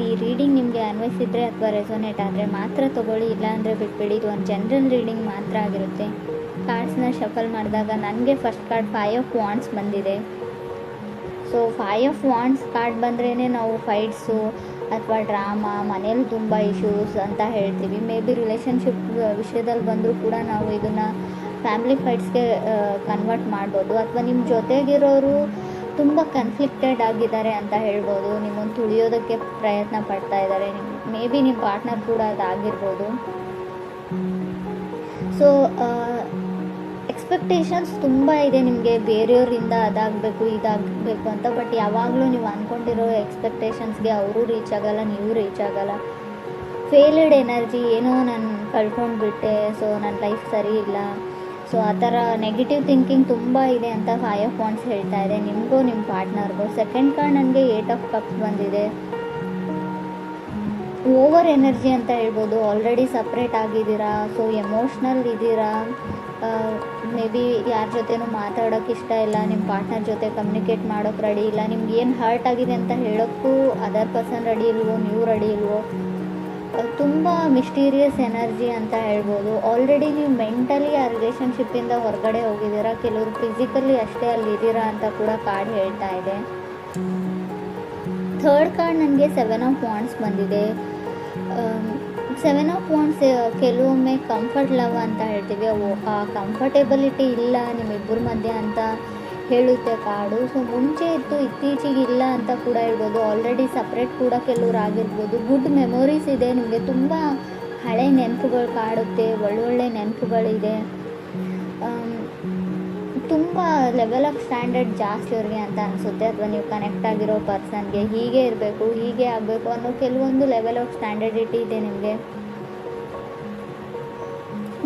ಈ ರೀಡಿಂಗ್ ನಿಮಗೆ ಅನ್ವಯಿಸಿದ್ರೆ ಅಥವಾ ರೆಸೊನೇಟ್ ಆದರೆ ಮಾತ್ರ ತೊಗೊಳ್ಳಿ, ಇಲ್ಲಾಂದರೆ ಬಿಟ್ಬಿಡಿ. ಇದು ಒಂದು ಜನರಲ್ ರೀಡಿಂಗ್ ಮಾತ್ರ ಆಗಿರುತ್ತೆ. ಕಾರ್ಡ್ಸ್ನ ಶಫಲ್ ಮಾಡಿದಾಗ ನನಗೆ ಫಸ್ಟ್ ಕಾರ್ಡ್ 5 ಆಫ್ ವಾಂಡ್ಸ್ ಬಂದಿದೆ. ಸೊ 5 ಆಫ್ ವಾಂಡ್ಸ್ ಕಾರ್ಡ್ ಬಂದ್ರೇ ನಾವು ಫೈಟ್ಸು ಅಥವಾ ಡ್ರಾಮಾ, ಮನೇಲಿ ತುಂಬ ಇಶ್ಯೂಸ್ ಅಂತ ಹೇಳ್ತೀವಿ. ಮೇ ಬಿ ರಿಲೇಷನ್ಶಿಪ್ ವಿಷಯದಲ್ಲಿ ಬಂದರೂ ಕೂಡ ನಾವು ಇದನ್ನು ಫ್ಯಾಮಿಲಿ ಫೈಟ್ಸ್ಗೆ ಕನ್ವರ್ಟ್ ಮಾಡ್ಬೋದು. ಅಥವಾ ನಿಮ್ಮ ಜೊತೆಗಿರೋರು ತುಂಬ ಕನ್ಫ್ಲಿಕ್ಟೆಡ್ ಆಗಿದ್ದಾರೆ ಅಂತ ಹೇಳ್ಬೋದು. ನಿಮ್ಮನ್ನು ತುಳಿಯೋದಕ್ಕೆ ಪ್ರಯತ್ನ ಪಡ್ತಾ ಇದ್ದಾರೆ. ಮೇ ಬಿ ನಿಮ್ಮ ಪಾರ್ಟ್ನರ್ ಕೂಡ ಅದಾಗಿರ್ಬೋದು. ಸೊ ಎಕ್ಸ್ಪೆಕ್ಟೇಷನ್ಸ್ ತುಂಬ ಇದೆ ನಿಮಗೆ ಬೇರೆಯವರಿಂದ, ಅದಾಗಬೇಕು ಇದಾಗಬೇಕು ಅಂತ. ಬಟ್ ಯಾವಾಗಲೂ ನೀವು ಅಂದ್ಕೊಂಡಿರೋ ಎಕ್ಸ್ಪೆಕ್ಟೇಷನ್ಸ್ಗೆ ಅವರು ರೀಚ್ ಆಗಲ್ಲ, ನೀವು ರೀಚ್ ಆಗಲ್ಲ. ಫೇಲ್ಡ್ ಎನರ್ಜಿ, ಏನೋ ನಾನು ಕಳ್ಕೊಂಡ್ಬಿಟ್ಟೆ, ಸೊ ನನ್ನ ಲೈಫ್ ಸರಿ ಇಲ್ಲ, ಸೊ ಆ ಥರ ನೆಗೆಟಿವ್ ಥಿಂಕಿಂಗ್ ತುಂಬ ಇದೆ ಅಂತ 5 ಆಫ್ ವಾಂಡ್ಸ್ ಹೇಳ್ತಾ ಇದೆ ನಿಮಗೂ ನಿಮ್ಮ ಪಾರ್ಟ್ನರ್ಗೂ. ಸೆಕೆಂಡ್ ಕಾರ್ಡ್ ನನಗೆ 8 ಆಫ್ ಕಪ್ಸ್ ಬಂದಿದೆ. ಓವರ್ ಎನರ್ಜಿ ಅಂತ ಹೇಳ್ಬೋದು. ಆಲ್ರೆಡಿ ಸಪ್ರೇಟ್ ಆಗಿದ್ದೀರಾ, ಸೊ ಎಮೋಷ್ನಲ್ ಇದ್ದೀರಾ. ಮೇ ಬಿ ಯಾರ ಜೊತೆನೂ ಮಾತಾಡೋಕ್ಕೆ ಇಷ್ಟ ಇಲ್ಲ, ನಿಮ್ಮ ಪಾರ್ಟ್ನರ್ ಜೊತೆ ಕಮ್ಯುನಿಕೇಟ್ ಮಾಡೋಕ್ಕೆ ರೆಡಿ ಇಲ್ಲ. ನಿಮ್ಗೆ ಏನು ಹರ್ಟ್ ಆಗಿದೆ ಅಂತ ಹೇಳೋಕ್ಕೂ ಅದರ್ ಪರ್ಸನ್ ರೆಡಿ ಇಲ್ವೋ, ನೀವು ರೆಡಿ ಇಲ್ವೋ. ತುಂಬ ಮಿಸ್ಟೀರಿಯಸ್ ಎನರ್ಜಿ ಅಂತ ಹೇಳ್ಬೋದು. ಆಲ್ರೆಡಿ ನೀವು ಮೆಂಟಲಿ ಆ ರಿಲೇಷನ್ಶಿಪ್ಪಿಂದ ಹೊರಗಡೆ ಹೋಗಿದ್ದೀರಾ, ಕೆಲವರು ಫಿಸಿಕಲಿ ಅಷ್ಟೇ ಅಲ್ಲಿದ್ದೀರಾ ಅಂತ ಕೂಡ ಕಾರ್ಡ್ ಹೇಳ್ತಾ ಇದೆ. ಥರ್ಡ್ ಕಾರ್ಡ್ ನನಗೆ 7 ಆಫ್ ವಾಂಡ್ಸ್ ಬಂದಿದೆ. 7 ಆಫ್ ವಾಂಡ್ಸ್ ಕೆಲವೊಮ್ಮೆ ಕಂಫರ್ಟ್ ಲವ್ ಅಂತ ಹೇಳ್ತೀವಿ. ಆ ಕಂಫರ್ಟೆಬಿಲಿಟಿ ಇಲ್ಲ ನಿಮ್ಮಿಬ್ಬರ ಮಧ್ಯೆ ಅಂತ ಹೇಳುತ್ತೆ ಕಾರ್ಡು. ಸೊ ಮುಂಚೆ ಇತ್ತು, ಇತ್ತೀಚೆಗೆ ಇಲ್ಲ ಅಂತ ಕೂಡ ಹೇಳ್ಬೋದು. ಆಲ್ರೆಡಿ ಸಪ್ರೇಟ್ ಕೂಡ ಕೆಲವ್ರು ಆಗಿರ್ಬೋದು. ಗುಡ್ ಮೆಮೊರೀಸ್ ಇದೆ ನಿಮಗೆ, ತುಂಬ ಹಳೆ ನೆನಪುಗಳು ಕಾಡುತ್ತೆ, ಒಳ್ಳೊಳ್ಳೆ ನೆನಪುಗಳಿದೆ. ತುಂಬ ಲೆವೆಲ್ ಆಫ್ ಸ್ಟ್ಯಾಂಡರ್ಡ್ ಜಾಸ್ತಿ ಅವ್ರಿಗೆ ಅಂತ ಅನಿಸುತ್ತೆ. ಅಥವಾ ನೀವು ಕನೆಕ್ಟ್ ಆಗಿರೋ ಪರ್ಸನ್ಗೆ ಹೀಗೆ ಇರಬೇಕು, ಹೀಗೆ ಆಗಬೇಕು ಅನ್ನೋ ಕೆಲವೊಂದು ಲೆವೆಲ್ ಆಫ್ ಸ್ಟ್ಯಾಂಡರ್ಡಿಟಿ ಇದೆ ನಿಮಗೆ.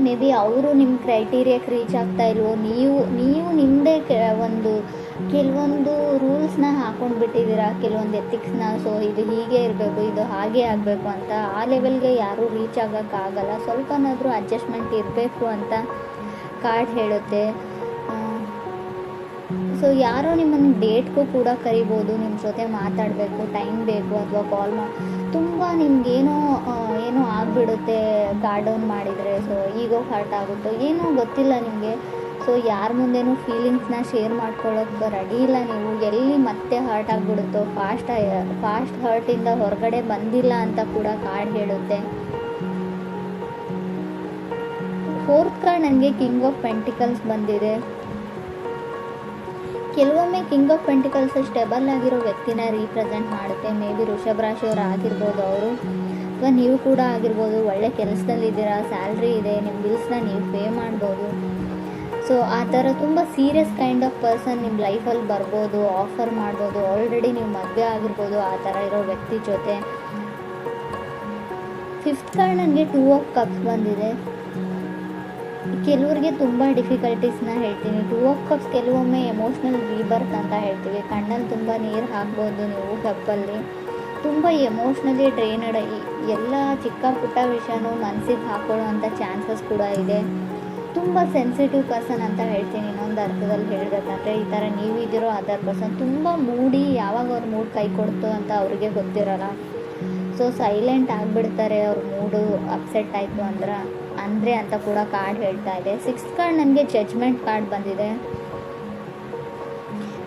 ಮೇ ಬಿ ಅವರು ನಿಮ್ಮ ಕ್ರೈಟೀರಿಯಾಕ್ಕೆ ರೀಚ್ ಆಗ್ತಾ ಇಲ್ವೋ, ನೀವು ನಿಮ್ಮದೇ ಕೆಲವೊಂದು ರೂಲ್ಸ್ನ ಹಾಕೊಂಡು ಬಿಟ್ಟಿದ್ದೀರಾ, ಕೆಲವೊಂದು ಎಥಿಕ್ಸ್ನ. ಸೊ ಇದು ಹೀಗೆ ಇರಬೇಕು, ಇದು ಹಾಗೆ ಆಗಬೇಕು ಅಂತ. ಆ ಲೆವೆಲ್ಗೆ ಯಾರೂ ರೀಚ್ ಆಗೋಕ್ಕಾಗಲ್ಲ. ಸ್ವಲ್ಪನಾದರೂ ಅಡ್ಜಸ್ಟ್ಮೆಂಟ್ ಇರಬೇಕು ಅಂತ ಕಾರ್ಡ್ ಹೇಳುತ್ತೆ. ಸೊ ಯಾರೋ ನಿಮ್ಮನ್ನು ಡೇಟ್ಗೂ ಕೂಡ ಕರಿಬೋದು, ನಿಮ್ಮ ಜೊತೆ ಮಾತಾಡಬೇಕು, ಟೈಮ್ ಬೇಕು, ಅಥವಾ ಕಾಲ್ ತುಂಬ ನಿಮಗೇನೋ ಆಗಿಬಿಡುತ್ತೆ ಕಾರ್ಡ್ ಡೌನ್ ಮಾಡಿದರೆ. ಸೊ ಈಗೋ ಹರ್ಟ್ ಆಗುತ್ತೋ ಏನೋ ಗೊತ್ತಿಲ್ಲ ನಿಮಗೆ. ಸೊ ಯಾರ ಮುಂದೆನೂ ಫೀಲಿಂಗ್ಸ್ನ ಶೇರ್ ಮಾಡ್ಕೊಳ್ಳೋಕ್ಕೆ ರೆಡಿ ಇಲ್ಲ ನೀವು. ಎಲ್ಲಿ ಮತ್ತೆ ಹರ್ಟ್ ಆಗಿಬಿಡುತ್ತೋ, ಫಾಸ್ಟ್ ಹರ್ಟಿಂದ ಹೊರಗಡೆ ಬಂದಿಲ್ಲ ಅಂತ ಕೂಡ ಕಾರ್ಡ್ ಹೇಳುತ್ತೆ. ಫೋರ್ತ್ ಕಾರ್ಡ್ ನನಗೆ ಕಿಂಗ್ ಆಫ್ ಪೆಂಟಿಕಲ್ಸ್ ಬಂದಿದೆ. ಕೆಲವೊಮ್ಮೆ ಕಿಂಗ್ ಆಫ್ ಪೆಂಟಿಕಲ್ಸ್ ಸ್ಟೆಬಲ್ ಆಗಿರೋ ವ್ಯಕ್ತಿನ ರೀಪ್ರೆಸೆಂಟ್ ಮಾಡುತ್ತೆ. ಮೇ ಬಿ ವೃಷಭ ರಾಶಿಯವರು ಆಗಿರ್ಬೋದು ಅವರು, ಅಥವಾ ನೀವು ಕೂಡ ಆಗಿರ್ಬೋದು. ಒಳ್ಳೆ ಕೆಲಸದಲ್ಲಿದ್ದೀರಾ, ಸ್ಯಾಲ್ರಿ ಇದೆ, ನಿಮ್ಮ ಬಿಲ್ಸ್ನ ನೀವು ಪೇ ಮಾಡ್ಬೋದು. ಸೊ ಆ ಥರ ತುಂಬ ಸೀರಿಯಸ್ ಕೈಂಡ್ ಆಫ್ ಪರ್ಸನ್ ನಿಮ್ಮ ಲೈಫಲ್ಲಿ ಬರ್ಬೋದು, ಆಫರ್ ಮಾಡ್ಬೋದು. ಆಲ್ರೆಡಿ ನೀವು ಮದುವೆ ಆಗಿರ್ಬೋದು ಆ ಥರ ಇರೋ ವ್ಯಕ್ತಿ ಜೊತೆ. ಫಿಫ್ತ್ ಕಾರ್ಡ್ ನನಗೆ 2 ಆಫ್ ಕಪ್ಸ್ ಬಂದಿದೆ. ಕೆಲವ್ರಿಗೆ ತುಂಬ ಡಿಫಿಕಲ್ಟೀಸ್ನ ಹೇಳ್ತೀನಿ. 2 ಆಫ್ ಕಪ್ಸ್ ಕೆಲವೊಮ್ಮೆ ಎಮೋಷ್ನಲ್ ರೀಬರ್ತ್ ಅಂತ ಹೇಳ್ತೀವಿ. ಕಣ್ಣಲ್ಲಿ ತುಂಬ ನೀರು ಹಾಕ್ಬೋದು ನೀವು ಕಪ್ಪಲ್ಲಿ. ತುಂಬ ಎಮೋಷ್ನಲಿ ಡ್ರೈನಡ್, ಎಲ್ಲ ಚಿಕ್ಕ ಪುಟ್ಟ ವಿಷಯನೂ ಮನಸ್ಸಿಗೆ ಹಾಕೊಳ್ಳೋ ಅಂಥ ಚಾನ್ಸಸ್ ಕೂಡ ಇದೆ. ತುಂಬ ಸೆನ್ಸಿಟಿವ್ ಪರ್ಸನ್ ಅಂತ ಹೇಳ್ತೀನಿ ಇನ್ನೊಂದು ಅರ್ಥದಲ್ಲಿ ಹೇಳಬೇಕಂದ್ರೆ. ಈ ಥರ ನೀವಿದ್ದೀರೋ ಅದರ್ ಪರ್ಸನ್ ತುಂಬ ಮೂಡಿ, ಯಾವಾಗ ಅವ್ರ ಮೂಡ್ ಕೈ ಕೊಡ್ತು ಅಂತ ಅವ್ರಿಗೆ ಗೊತ್ತಿರೋಲ್ಲ. ಸೊ ಸೈಲೆಂಟ್ ಆಗಿಬಿಡ್ತಾರೆ ಅವ್ರ ಮೂಡು ಅಪ್ಸೆಟ್ ಆಯಿತು ಅಂದರೆ ಅಂತ ಕೂಡ ಕಾರ್ಡ್ ಹೇಳ್ತಾ ಇದೆ. 6th ಕಾರ್ಡ್ ನನಗೆ ಜಡ್ಜ್ಮೆಂಟ್ ಕಾರ್ಡ್ ಬಂದಿದೆ.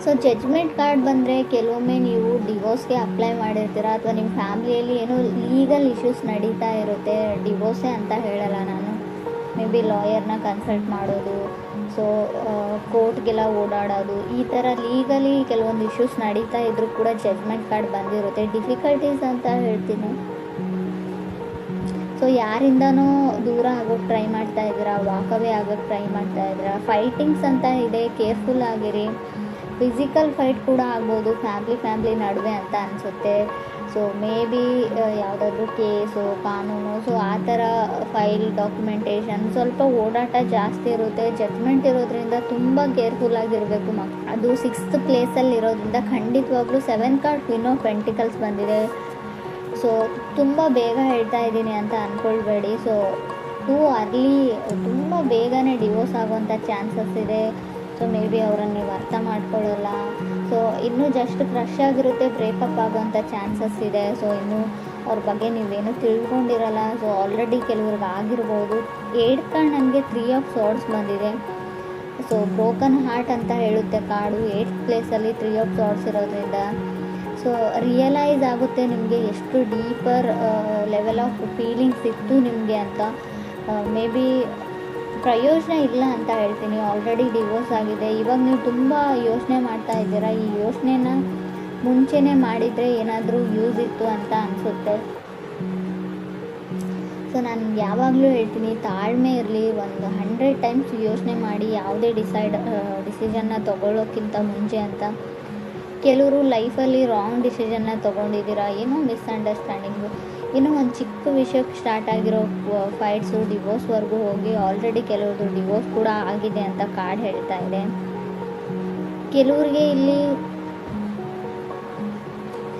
ಸೊ ಜಡ್ಜ್ಮೆಂಟ್ ಕಾರ್ಡ್ ಬಂದರೆ ಕೆಲವೊಮ್ಮೆ ನೀವು ಡಿವೋರ್ಸ್ಗೆ ಅಪ್ಲೈ ಮಾಡಿರ್ತೀರ, ಅಥವಾ ನಿಮ್ಮ ಫ್ಯಾಮಿಲಿಯಲ್ಲಿ ಏನೋ ಲೀಗಲ್ ಇಶ್ಯೂಸ್ ನಡೀತಾ ಇರುತ್ತೆ. ಡಿವೋರ್ಸೇ ಅಂತ ಹೇಳಲ್ಲ ನಾನು, ಮೇ ಬಿ ಲಾಯರ್ನ ಕನ್ಸಲ್ಟ್ ಮಾಡೋದು, ಸೊ ಕೋರ್ಟ್ಗೆಲ್ಲ ಓಡಾಡೋದು, ಈ ಥರ ಲೀಗಲಿ ಕೆಲವೊಂದು ಇಶ್ಯೂಸ್ ನಡೀತಾ ಇದ್ರೂ ಕೂಡ ಜಡ್ಜ್ಮೆಂಟ್ ಕಾರ್ಡ್ ಬಂದಿರುತ್ತೆ. ಡಿಫಿಕಲ್ಟೀಸ್ ಅಂತ ಹೇಳ್ತೀನಿ. ಸೊ ಯಾರಿಂದನೂ ದೂರ ಆಗೋಕ್ಕೆ ಟ್ರೈ ಮಾಡ್ತಾ ಇದ್ದೀರಾ, ವಾಕವೇ ಆಗೋಕ್ಕೆ ಟ್ರೈ ಮಾಡ್ತಾ ಇದ್ದೀರಾ. ಫೈಟಿಂಗ್ಸ್ ಅಂತ ಇದೆ, ಕೇರ್ಫುಲ್ ಆಗಿರಿ. ಫಿಸಿಕಲ್ ಫೈಟ್ ಕೂಡ ಆಗ್ಬೋದು ಫ್ಯಾಮ್ಲಿ ನಡುವೆ ಅಂತ ಅನಿಸುತ್ತೆ. ಸೊ ಮೇ ಬಿ ಯಾವುದಾದ್ರೂ ಕೇಸು, ಕಾನೂನು, ಸೊ ಆ ಥರ ಫೈಲ್ ಡಾಕ್ಯುಮೆಂಟೇಷನ್ ಸ್ವಲ್ಪ ಓಡಾಟ ಜಾಸ್ತಿ ಇರುತ್ತೆ. ಜಡ್ಜ್ಮೆಂಟ್ ಇರೋದ್ರಿಂದ ತುಂಬ ಕೇರ್ಫುಲ್ ಆಗಿರಬೇಕು. ಅದು 6th ಪ್ಲೇಸಲ್ಲಿ ಇರೋದ್ರಿಂದ ಖಂಡಿತವಾಗ್ಲೂ 7th card queen of pentacles ಬಂದಿದೆ. ಸೊ ತುಂಬ ಬೇಗ ಹೇಳ್ತಾ ಇದ್ದೀನಿ ಅಂತ ಅಂದ್ಕೊಳ್ಬೇಡಿ. ಸೊ ಟೂ ಅರ್ಲಿ, ತುಂಬ ಬೇಗನೆ ಡಿವೋರ್ಸ್ ಆಗುವಂಥ ಚಾನ್ಸಸ್ ಇದೆ. ಸೊ ಮೇ ಬಿ ಅವ್ರನ್ನ ನೀವು ಅರ್ಥ ಮಾಡ್ಕೊಳ್ಳಲ್ಲ. ಸೊ ಇನ್ನೂ ಜಸ್ಟ್ ಕ್ರಶ್ ಆಗಿರುತ್ತೆ, ಬ್ರೇಕಪ್ ಆಗೋವಂಥ ಚಾನ್ಸಸ್ ಇದೆ. ಸೊ ಇನ್ನೂ ಅವ್ರ ಬಗ್ಗೆ ನೀವೇನು ತಿಳ್ಕೊಂಡಿರಲ್ಲ. ಸೊ ಆಲ್ರೆಡಿ ಕೆಲವ್ರಿಗೆ ಆಗಿರ್ಬೋದು. 8th ಕಾರ್ಡ್ ನನಗೆ 3 ಆಫ್ ಸಾರ್ಡ್ಸ್ ಬಂದಿದೆ. ಸೊ ಬ್ರೋಕನ್ ಹಾರ್ಟ್ ಅಂತ ಹೇಳುತ್ತೆ ಕಾರ್ಡು. 8th ಪ್ಲೇಸಲ್ಲಿ 3 ಆಫ್ ಸಾರ್ಡ್ಸ್ ಇರೋದ್ರಿಂದ ಸೊ ರಿಯಲೈಸ್ ಆಗುತ್ತೆ ನಿಮಗೆ ಎಷ್ಟು ಡೀಪರ್ ಲೆವೆಲ್ ಆಫ್ ಫೀಲಿಂಗ್ಸ್ ಇತ್ತು ನಿಮಗೆ ಅಂತ. ಮೇ ಬಿ ಪ್ರಯೋಜನ ಇಲ್ಲ ಅಂತ ಹೇಳ್ತೀನಿ. ಆಲ್ರೆಡಿ ಡಿವೋರ್ಸ್ ಆಗಿದೆ. ಇವಾಗ ನೀವು ತುಂಬ ಯೋಚನೆ ಮಾಡ್ತಾ ಇದ್ದೀರಾ. ಈ ಯೋಚನೆನ ಮುಂಚೆನೇ ಮಾಡಿದರೆ ಏನಾದರೂ ಯೂಸ್ ಇತ್ತು ಅಂತ ಅನಿಸುತ್ತೆ. ಸೊ ನಾನು ಯಾವಾಗಲೂ ಹೇಳ್ತೀನಿ, ತಾಳ್ಮೆ ಇರಲಿ. ಒಂದು 100 ಟೈಮ್ಸ್ ಯೋಚನೆ ಮಾಡಿ ಯಾವುದೇ ಡಿಸಿಷನ್ನ ತೊಗೊಳ್ಳೋಕ್ಕಿಂತ ಮುಂಚೆ ಅಂತ. ಕೆಲವರು ಲೈಫಲ್ಲಿ ರಾಂಗ್ ಡಿಸಿಷನ್ನ ತೊಗೊಂಡಿದ್ದೀರಾ, ಏನೋ ಮಿಸ್ಅಂಡರ್ಸ್ಟ್ಯಾಂಡಿಂಗು, ಏನೋ ಒಂದು ಚಿಕ್ಕ ವಿಷಯಕ್ಕೆ ಸ್ಟಾರ್ಟ್ ಆಗಿರೋ ಫೈಟ್ಸು ಡಿವೋರ್ಸ್ವರೆಗೂ ಹೋಗಿ ಆಲ್ರೆಡಿ ಕೆಲವ್ರದ್ದು ಡಿವೋರ್ಸ್ ಕೂಡ ಆಗಿದೆ ಅಂತ ಕಾರ್ಡ್ ಹೇಳ್ತಾ ಇದೆ. ಕೆಲವ್ರಿಗೆ ಇಲ್ಲಿ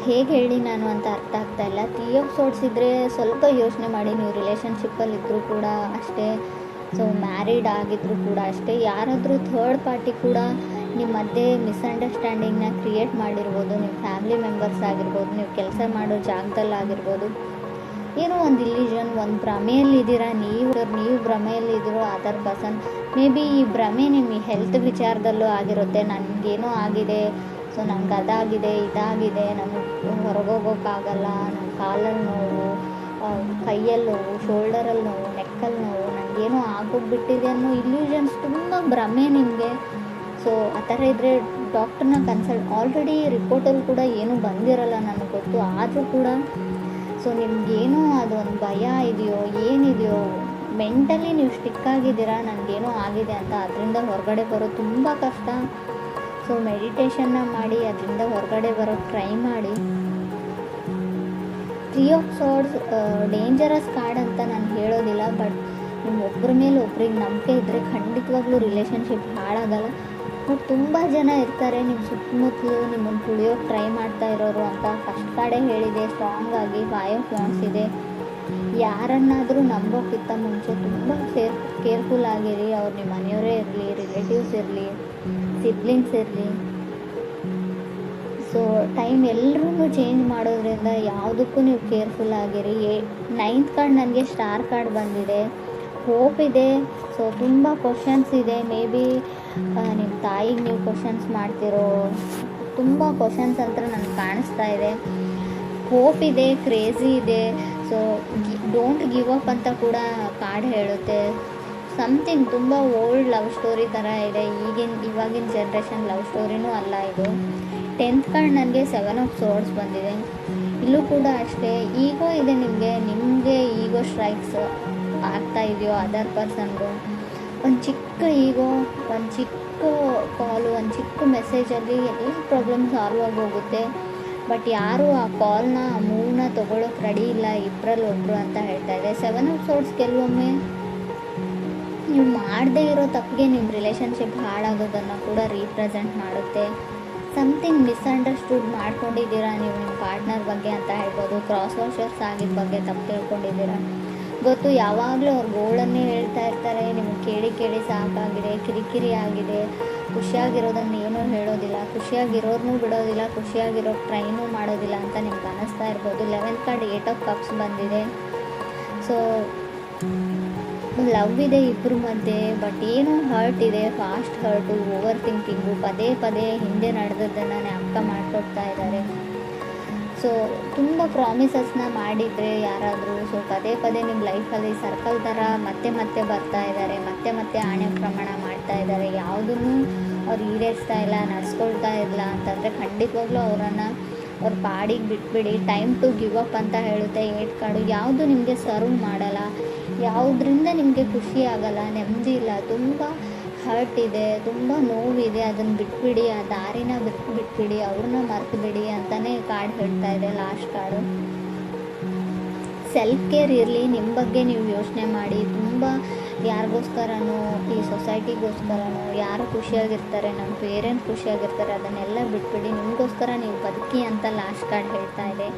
ಹೇಗೆ ಹೇಳಿ ನಾನು ಅಂತ ಅರ್ಥ ಆಗ್ತಾ ಇಲ್ಲ. 3 ಆಫ್ ಸಾರ್ಡ್ಸ್ ಇದ್ದರೆ ಸ್ವಲ್ಪ ಯೋಚನೆ ಮಾಡಿ. ನೀವು ರಿಲೇಷನ್ಶಿಪ್ಪಲ್ಲಿ ಇದ್ದರೂ ಕೂಡ ಅಷ್ಟೇ, ಸೊ ಮ್ಯಾರಿಡ್ ಆಗಿದ್ದರೂ ಕೂಡ ಅಷ್ಟೇ, ಯಾರಾದರೂ ಥರ್ಡ್ ಪಾರ್ಟಿ ಕೂಡ ನಿಮ್ಮ ಮಧ್ಯೆ ಮಿಸ್ಅಂಡರ್ಸ್ಟ್ಯಾಂಡಿಂಗ್ನ ಕ್ರಿಯೇಟ್ ಮಾಡಿರ್ಬೋದು. ನಿಮ್ಮ ಫ್ಯಾಮಿಲಿ ಮೆಂಬರ್ಸ್ ಆಗಿರ್ಬೋದು, ನೀವು ಕೆಲಸ ಮಾಡೋ ಜಾಗದಲ್ಲಾಗಿರ್ಬೋದು. ಏನೋ ಒಂದು ಇಲ್ಯೂಷನ್, ಒಂದು ಭ್ರಮೆಯಲ್ಲಿದ್ದೀರಾ ನೀವು ಭ್ರಮೆಯಲ್ಲಿದ್ದೀರೋ ಅದರ್ ಪರ್ಸನ್. ಮೇ ಬಿ ಈ ಭ್ರಮೆ ನಿಮ್ಮ ಹೆಲ್ತ್ ವಿಚಾರದಲ್ಲೂ ಆಗಿರುತ್ತೆ. ನನಗೇನೋ ಆಗಿದೆ, ಸೊ ನನಗೆ ಅದಾಗಿದೆ, ಇದಾಗಿದೆ, ನನಗೆ ಹೊರಗೋಗೋಕ್ಕಾಗಲ್ಲ, ನನ್ನ ಕಾಲಲ್ಲಿ ನೋವು, ಕೈಯಲ್ಲಿ ನೋವು, ಶೋಲ್ಡರಲ್ಲಿ ನೋವು, ನೆಕ್ಕಲ್ಲಿ ನೋವು, ನನಗೇನೋ ಆಗೋಗ್ಬಿಟ್ಟಿದೆ ಅನ್ನೋ ಇಲ್ಯೂಷನ್ಸ್, ತುಂಬ ಭ್ರಮೆ ನಿಮಗೆ. ಸೊ ಆ ಥರ ಇದ್ದರೆ ಡಾಕ್ಟ್ರನ್ನ ಕನ್ಸಲ್ಟ್. ಆಲ್ರೆಡಿ ರಿಪೋರ್ಟಲ್ಲಿ ಕೂಡ ಏನೂ ಬಂದಿರಲ್ಲ ನನಗೆ ಗೊತ್ತು. ಆದರೂ ಕೂಡ ಸೊ ನಿಮಗೇನೋ ಅದೊಂದು ಭಯ ಇದೆಯೋ ಏನಿದೆಯೋ, ಮೆಂಟಲಿ ನೀವು ಸ್ಟಿಕ್ ಆಗಿದ್ದೀರಾ ನನಗೇನೋ ಆಗಿದೆ ಅಂತ. ಅದರಿಂದ ಹೊರಗಡೆ ಬರೋದು ತುಂಬ ಕಷ್ಟ. ಸೊ ಮೆಡಿಟೇಷನ್ನ ಮಾಡಿ ಅದರಿಂದ ಹೊರಗಡೆ ಬರೋಕ್ಕೆ ಟ್ರೈ ಮಾಡಿ. 3 ಆಫ್ ಸಾರ್ಡ್ಸ್ ಡೇಂಜರಸ್ ಕಾರ್ಡ್ ಅಂತ ನಾನು ಹೇಳೋದಿಲ್ಲ. ಬಟ್ ನಿಮ್ಮ ಒಬ್ಬರ ಮೇಲೆ ಒಬ್ರಿಗೆ ನಂಬಿಕೆ ಇದ್ದರೆ ಖಂಡಿತವಾಗ್ಲೂ ರಿಲೇಷನ್ಶಿಪ್ ಹಾಳಾಗಲ್ಲ. ಬಟ್ ತುಂಬ ಜನ ಇರ್ತಾರೆ ನಿಮ್ಮ ಸುತ್ತಮುತ್ತಲು ನಿಮ್ಮನ್ನು ತುಳಿಯೋಕ್ಕೆ ಟ್ರೈ ಮಾಡ್ತಾ ಇರೋರು ಅಂತ. ಫಸ್ಟ್ ಕಾರ್ಡೇ ಹೇಳಿದೆ ಸ್ಟ್ರಾಂಗ್ ಆಗಿ 5 ಆಫ್ ವಾಂಡ್ಸ್ ಇದೆ. ಯಾರನ್ನಾದರೂ ನಂಬೋಕ್ಕಿಂತ ಮುಂಚೆ ತುಂಬ ಕೇರ್ಫುಲ್ ಆಗಿರಿ. ಅವ್ರು ನಿಮ್ಮ ಮನೆಯವರೇ ಇರಲಿ, ರಿಲೇಟಿವ್ಸ್ ಇರಲಿ, ಸಿಬ್ಲಿಂಗ್ಸ್ ಇರಲಿ. ಸೊ ಟೈಮ್ ಎಲ್ಲರೂ ಚೇಂಜ್ ಮಾಡೋದ್ರಿಂದ ಯಾವುದಕ್ಕೂ ನೀವು ಕೇರ್ಫುಲ್ ಆಗಿರಿ. 9th ಕಾರ್ಡ್ ನನಗೆ ಸ್ಟಾರ್ ಕಾರ್ಡ್ ಬಂದಿದೆ. ಹೋಪ್ ಇದೆ. ಸೊ ತುಂಬ ಕ್ವಶನ್ಸ್ ಇದೆ. ಮೇ ಬಿ ನಿಮ್ಮ ತಾಯಿಗೆ ನೀವು ಕ್ವಶನ್ಸ್ ಮಾಡ್ತಿರೋ ತುಂಬ ಕ್ವಶನ್ಸ್ ಅಂತ ನನಗೆ ಕಾಣಿಸ್ತಾ ಇದೆ. ಹೋಪ್ ಇದೆ, ಕ್ರೇಜಿ ಇದೆ. ಸೊ ಡೋಂಟ್ ಗಿವ್ ಅಪ್ ಅಂತ ಕೂಡ ಕಾರ್ಡ್ ಹೇಳುತ್ತೆ. ಸಮಥಿಂಗ್ ತುಂಬ ಓಲ್ಡ್ ಲವ್ ಸ್ಟೋರಿ ಥರ ಇದೆ. ಇವಾಗಿನ ಜನ್ರೇಷನ್ ಲವ್ ಸ್ಟೋರಿನೂ ಅಲ್ಲ ಇದು. 10th ಕಾರ್ಡ್ ನನಗೆ 7 ಆಫ್ ಸಾರ್ಡ್ಸ್ ಬಂದಿದೆ. ಇಲ್ಲೂ ಕೂಡ ಅಷ್ಟೇ ಈಗೋ ಇದೆ ನಿಮಗೆ ಈಗೋ ಸ್ಟ್ರೈಕ್ಸ್ ಆಗ್ತಾ ಇದೆಯೋ ಅದರ್ ಪರ್ಸನ್ಗೂ. ಒಂದು ಚಿಕ್ಕ ಈಗೋ, ಒಂದು ಚಿಕ್ಕ ಕಾಲು, ಒಂದು ಚಿಕ್ಕ ಮೆಸೇಜಲ್ಲಿ ಎಲ್ಲ ಪ್ರಾಬ್ಲಮ್ ಸಾಲ್ವ್ ಆಗಿ ಹೋಗುತ್ತೆ. ಬಟ್ ಯಾರೂ ಆ ಕಾಲ್ನ ಆ ಮೂವ್ನ ತೊಗೊಳೋಕೆ ರೆಡಿ ಇಲ್ಲ ಇಬ್ಬರಲ್ಲಿ ಒಬ್ಬರು ಅಂತ ಹೇಳ್ತಾ ಇದೆ. 7 ಆಫ್ ಸಾರ್ಡ್ಸ್ ಕೆಲವೊಮ್ಮೆ ನೀವು ಮಾಡದೇ ಇರೋ ತಪ್ಪಿಗೆ ನಿಮ್ಮ ರಿಲೇಷನ್ಶಿಪ್ ಹಾಳಾಗೋದನ್ನು ಕೂಡ ರೀಪ್ರೆಸೆಂಟ್ ಮಾಡುತ್ತೆ. ಸಮಥಿಂಗ್ ಮಿಸ್ಅಂಡರ್ಸ್ಟುಡ್ ಮಾಡ್ಕೊಂಡಿದ್ದೀರಾ ನೀವು ನಿಮ್ಮ ಪಾರ್ಟ್ನರ್ ಬಗ್ಗೆ ಅಂತ ಹೇಳ್ಬೋದು. ಕ್ರಾಸ್ ವಾಷರ್ಸ್ ಆಗಿದ್ದ ಬಗ್ಗೆ ತಪ್ಪು ತಿಳ್ಕೊಂಡಿದ್ದೀರಾ ಗೊತ್ತು. ಯಾವಾಗಲೂ ಅವ್ರ ಗೋಳನ್ನೇ ಹೇಳ್ತಾ ಇರ್ತಾರೆ. ನಿಮಗೆ ಕೇಳಿ ಸಾಕಾಗಿದೆ, ಕಿರಿಕಿರಿ ಆಗಿದೆ. ಖುಷಿಯಾಗಿರೋದನ್ನು ಏನೂ ಹೇಳೋದಿಲ್ಲ, ಖುಷಿಯಾಗಿರೋರ್ನೂ ಬಿಡೋದಿಲ್ಲ, ಖುಷಿಯಾಗಿರೋಕ್ಕೆ ಟ್ರೈನೂ ಮಾಡೋದಿಲ್ಲ ಅಂತ ನಿಮ್ಗೆ ಅನ್ನಿಸ್ತಾ ಇರ್ಬೋದು. 11th ಕಾರ್ಡ್ 8 ಆಫ್ ಕಪ್ಸ್ ಬಂದಿದೆ. ಸೊ ಲವ್ ಇದೆ ಇಬ್ಬರ ಮಧ್ಯೆ. ಬಟ್ ಏನೋ ಹರ್ಟ್ ಇದೆ, ಫಾಸ್ಟ್ ಹರ್ಟು, ಓವರ್ ಥಿಂಕಿಂಗು, ಪದೇ ಹಿಂದೆ ನಡೆದದ್ದನ್ನು ಜ್ಞಾಪಕ ಮಾಡ್ಕೊಡ್ತಾ ಇದ್ದಾರೆ. ಸೊ ತುಂಬ ಪ್ರಾಮಿಸಸ್ನ ಮಾಡಿದರೆ ಯಾರಾದರೂ ಸೊ ಪದೇ ನಿಮ್ಮ ಲೈಫಲ್ಲಿ ಸರ್ಕಲ್ ಥರ ಮತ್ತೆ ಬರ್ತಾ ಇದ್ದಾರೆ, ಮತ್ತೆ ಆಣೆ ಪ್ರಮಾಣ ಮಾಡ್ತಾ ಇದ್ದಾರೆ. ಯಾವುದನ್ನು ಅವ್ರು ಈಡೇರಿಸ್ತಾ ಇಲ್ಲ, ನಡೆಸ್ಕೊಳ್ತಾ ಇಲ್ಲ ಅಂತಂದರೆ ಖಂಡಿತವಾಗ್ಲೂ ಅವರನ್ನು ಅವ್ರ ಪಾಡಿಗೆ ಬಿಟ್ಬಿಡಿ. ಟೈಮ್ ಟು ಗಿವ್ ಅಪ್ ಅಂತ ಹೇಳುತ್ತೆ 8 ಕಾರ್ಡು. ಯಾವುದು ನಿಮಗೆ ಸರ್ವ್ ಮಾಡಲ್ಲ, ಯಾವುದರಿಂದ ನಿಮಗೆ ಖುಷಿ ಆಗಲ್ಲ, ನೆಮ್ಮದಿ ಇಲ್ಲ, ತುಂಬ ಹರ್ಟ್ ಇದೆ, ತುಂಬ ನೋವಿದೆ, ಅದನ್ನು ಬಿಟ್ಬಿಡಿ, ಆ ದಾರಿನ ಬಿಟ್ಬಿಡಿ, ಅವ್ರನ್ನ ಮರ್ತು ಬಿಡಿ ಅಂತಲೇ ಕಾರ್ಡ್ ಹೇಳ್ತಾ ಇದೆ ಲಾಸ್ಟ್ ಕಾರ್ಡು. ಸೆಲ್ಫ್ ಕೇರ್ ಇರಲಿ, ನಿಮ್ಮ ಬಗ್ಗೆ ನೀವು ಯೋಚನೆ ಮಾಡಿ. ತುಂಬ ಯಾರಿಗೋಸ್ಕರನೋ, ಈ ಸೊಸೈಟಿಗೋಸ್ಕರನೋ, ಯಾರು ಖುಷಿಯಾಗಿರ್ತಾರೆ, ನಮ್ಮ ಪೇರೆಂಟ್ಸ್ ಖುಷಿಯಾಗಿರ್ತಾರೆ, ಅದನ್ನೆಲ್ಲ ಬಿಟ್ಬಿಡಿ. ನಿಮಗೋಸ್ಕರ ನೀವು ಬದುಕಿ ಅಂತ ಲಾಸ್ಟ್ ಕಾರ್ಡ್ ಹೇಳ್ತಾ ಇದೆ.